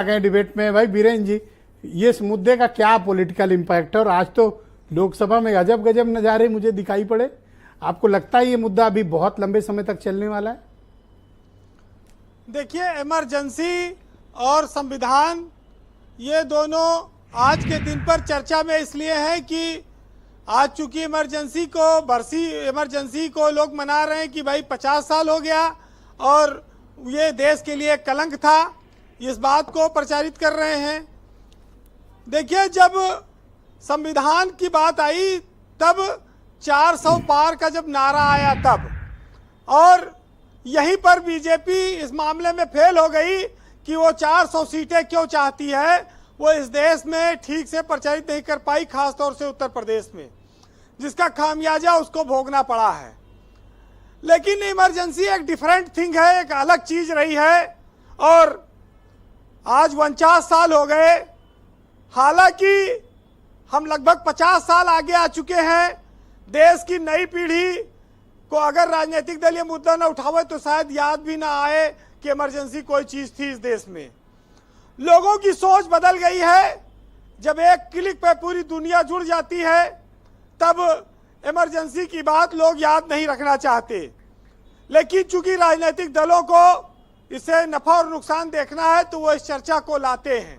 गए डिबेट में। भाई बीरेन जी, ये इस मुद्दे का क्या पॉलिटिकल इम्पैक्ट है? और आज तो लोकसभा में अजब गजब नजारे मुझे दिखाई पड़े। आपको लगता है ये मुद्दा अभी बहुत लंबे समय तक चलने वाला है? देखिए, इमरजेंसी और संविधान ये दोनों आज के दिन पर चर्चा में इसलिए है कि आज चूंकि इमरजेंसी को बरसी इमरजेंसी को लोग मना रहे हैं कि भाई 50 साल हो गया और ये देश के लिए कलंक था, इस बात को प्रचारित कर रहे हैं। देखिए, जब संविधान की बात आई तब 400 पार का जब नारा आया तब, और यहीं पर बीजेपी इस मामले में फेल हो गई कि वो 400 सीटें क्यों चाहती है, वो इस देश में ठीक से प्रचारित नहीं कर पाई, खासतौर से उत्तर प्रदेश में, जिसका खामियाजा उसको भोगना पड़ा है। लेकिन इमरजेंसी एक डिफरेंट थिंग है, एक अलग चीज रही है। और आज 49 साल हो गए, हालांकि हम लगभग 50 साल आगे आ चुके हैं। देश की नई पीढ़ी को अगर राजनीतिक दल ये मुद्दा न उठावे तो शायद याद भी ना आए कि इमरजेंसी कोई चीज थी इस देश में। लोगों की सोच बदल गई है। जब एक क्लिक पे पूरी दुनिया जुड़ जाती है तब इमरजेंसी की बात लोग याद नहीं रखना चाहते। लेकिन चूंकि राजनीतिक दलों को इससे नफा और नुकसान देखना है तो वो इस चर्चा को लाते हैं।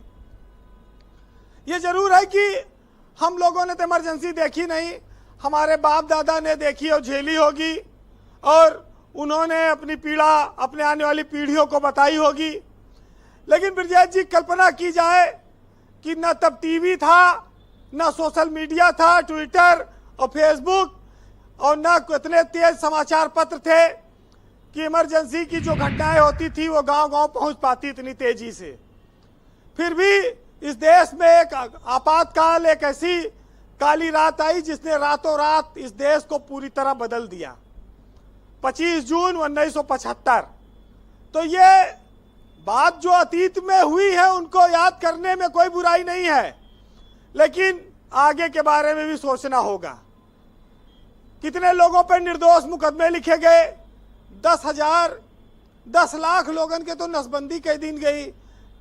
ये जरूर है कि हम लोगों ने तो इमरजेंसी देखी नहीं, हमारे बाप दादा ने देखी और झेली होगी, और उन्होंने अपनी पीड़ा अपने आने वाली पीढ़ियों को बताई होगी। लेकिन ब्रजेश जी, कल्पना की जाए कि न तब टीवी था, न सोशल मीडिया था, ट्विटर और फेसबुक, और न इतने तेज समाचार पत्र थे कि इमरजेंसी की जो घटनाएं होती थी वो गांव-गांव पहुंच पाती इतनी तेजी से। फिर भी इस देश में एक आपातकाल, एक ऐसी काली रात आई जिसने रातों रात इस देश को पूरी तरह बदल दिया। 25 जून 1975। तो ये बात जो अतीत में हुई है उनको याद करने में कोई बुराई नहीं है, लेकिन आगे के बारे में भी सोचना होगा। कितने लोगों पर निर्दोष मुकदमे लिखे गए, 10 लाख लोगन के तो नसबंदी कई दिन गई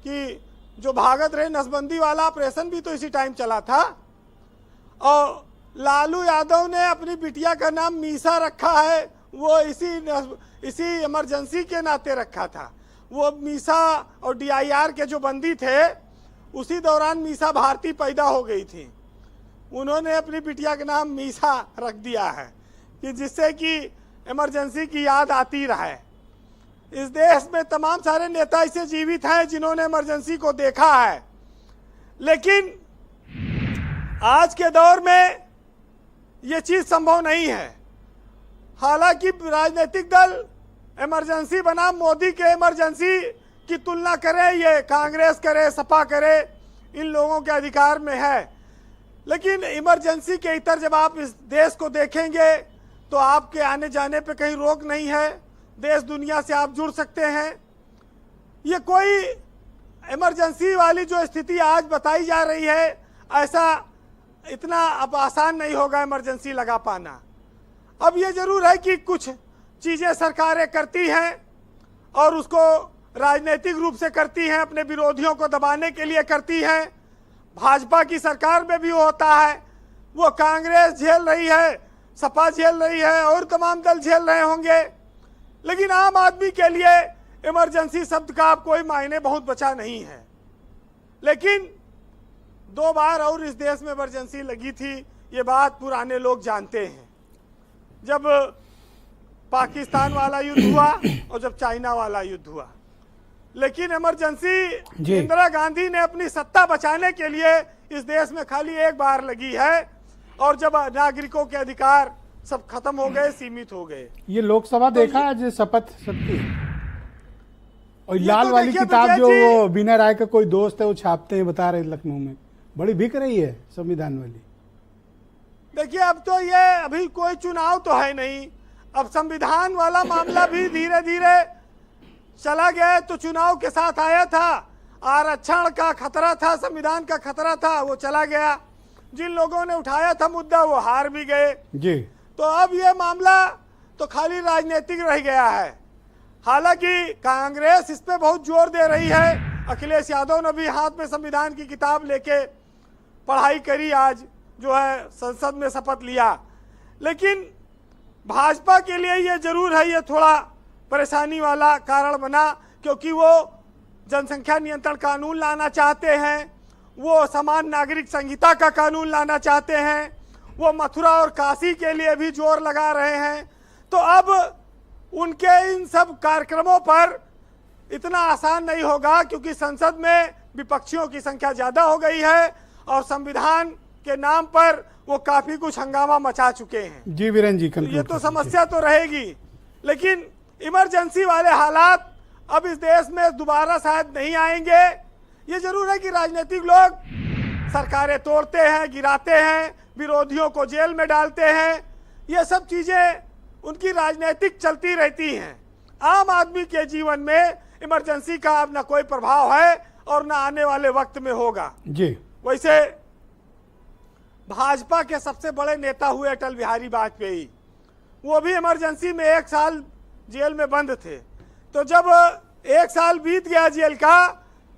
कि जो भागत रहे। नसबंदी वाला ऑपरेशन भी तो इसी टाइम चला था। और लालू यादव ने अपनी बिटिया का नाम मीसा रखा है, वो इसी इमरजेंसी के नाते रखा था। वो मीसा और DIR के जो बंदी थे उसी दौरान मीसा भारती पैदा हो गई थी। उन्होंने अपनी बिटिया का नाम मीसा रख दिया है कि जिससे कि इमरजेंसी की याद आती रहे। इस देश में तमाम सारे नेता ऐसे जीवित हैं जिन्होंने इमरजेंसी को देखा है, लेकिन आज के दौर में ये चीज संभव नहीं है। हालांकि राजनीतिक दल इमरजेंसी बनाम मोदी के इमरजेंसी की तुलना करे, ये कांग्रेस करे, सपा करे, इन लोगों के अधिकार में है। लेकिन इमरजेंसी के इतर जब आप इस देश को देखेंगे तो आपके आने जाने पे कहीं रोक नहीं है। देश दुनिया से आप जुड़ सकते हैं। ये कोई इमरजेंसी वाली जो स्थिति आज बताई जा रही है, ऐसा इतना अब आसान नहीं होगा इमरजेंसी लगा पाना। अब ये जरूर है कि कुछ चीजें सरकारें करती हैं और उसको राजनीतिक रूप से करती हैं, अपने विरोधियों को दबाने के लिए करती हैं। भाजपा की सरकार में भी होता है, वो कांग्रेस झेल रही है, सपा झेल रही है और तमाम दल झेल रहे होंगे। लेकिन आम आदमी के लिए इमरजेंसी शब्द का अब कोई मायने बहुत बचा नहीं है। लेकिन 2 बार और इस देश में इमरजेंसी लगी थी, ये बात पुराने लोग जानते हैं। जब पाकिस्तान वाला युद्ध हुआ और जब चाइना वाला युद्ध हुआ। लेकिन इमरजेंसी इंदिरा गांधी ने अपनी सत्ता बचाने के लिए इस देश में खाली एक बार लगी है, और जब नागरिकों के अधिकार सब खत्म हो गए, सीमित हो गए। ये लोकसभा तो देखा आज शपथ सबकी, और लाल तो वाली किताब जो वो बिना राय का कोई दोस्त है वो छापते हैं, बता रहे लखनऊ में बड़ी बिक रही है संविधान वाली। देखिए, अब तो ये अभी कोई चुनाव तो है नहीं, अब संविधान वाला मामला भी धीरे धीरे चला गया। तो चुनाव के साथ आया था, आरक्षण का खतरा था, संविधान का खतरा था, वो चला गया। जिन लोगों ने उठाया था मुद्दा वो हार भी गए जी। तो अब ये मामला तो खाली राजनीतिक रह गया है। हालांकि कांग्रेस इस पे बहुत जोर दे रही है अखिलेश यादव ने भी हाथ में संविधान की किताब लेके पढ़ाई करी, आज जो है संसद में शपथ लिया। लेकिन भाजपा के लिए ये जरूर है, ये थोड़ा परेशानी वाला कारण बना, क्योंकि वो जनसंख्या नियंत्रण कानून लाना चाहते हैं, वो समान नागरिक संहिता का कानून लाना चाहते हैं, वो मथुरा और काशी के लिए भी जोर लगा रहे हैं। तो अब उनके इन सब कार्यक्रमों पर इतना आसान नहीं होगा, क्योंकि संसद में विपक्षियों की संख्या ज्यादा हो गई है और संविधान के नाम पर वो काफी कुछ हंगामा मचा चुके हैं। जी वीरेंद्र जी, तो ये तो समस्या तो रहेगी, लेकिन इमरजेंसी वाले हालात अब इस देश में दोबारा शायद नहीं आएंगे। ये जरूर है कि राजनीतिक लोग सरकारें तोड़ते हैं, गिराते हैं, विरोधियों को जेल में डालते हैं, ये सब चीजें उनकी राजनीतिक चलती रहती हैं। आम आदमी के जीवन में इमरजेंसी का अब न कोई प्रभाव है और न आने वाले वक्त में होगा। जी, वैसे भाजपा के सबसे बड़े नेता हुए अटल बिहारी वाजपेयी, वो भी इमरजेंसी में 1 साल जेल में बंद थे। तो जब 1 साल बीत गया जेल का,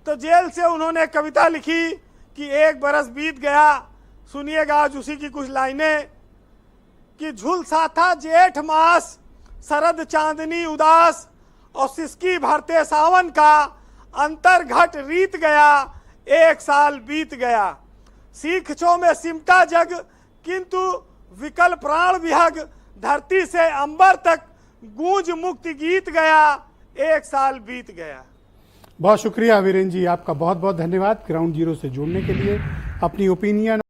तो जेल से उन्होंने कविता लिखी कि 1 बरस बीत गया। सुनिएगा आज उसी की कुछ लाइनें कि झुलसा था जेठ मास, शरद चांदनी उदास, और सिसकी भरते सावन का, अंतर घट रीत गया, 1 साल बीत गया। सीखचों में सिमटा जग, किंतु विकल प्राण विहग, धरती से अंबर तक गूंज मुक्ति गीत गया, 1 साल बीत गया। बहुत शुक्रिया वीरेंद्र जी, आपका बहुत बहुत धन्यवाद ग्राउंड जीरो से जुड़ने के लिए, अपनी ओपिनियन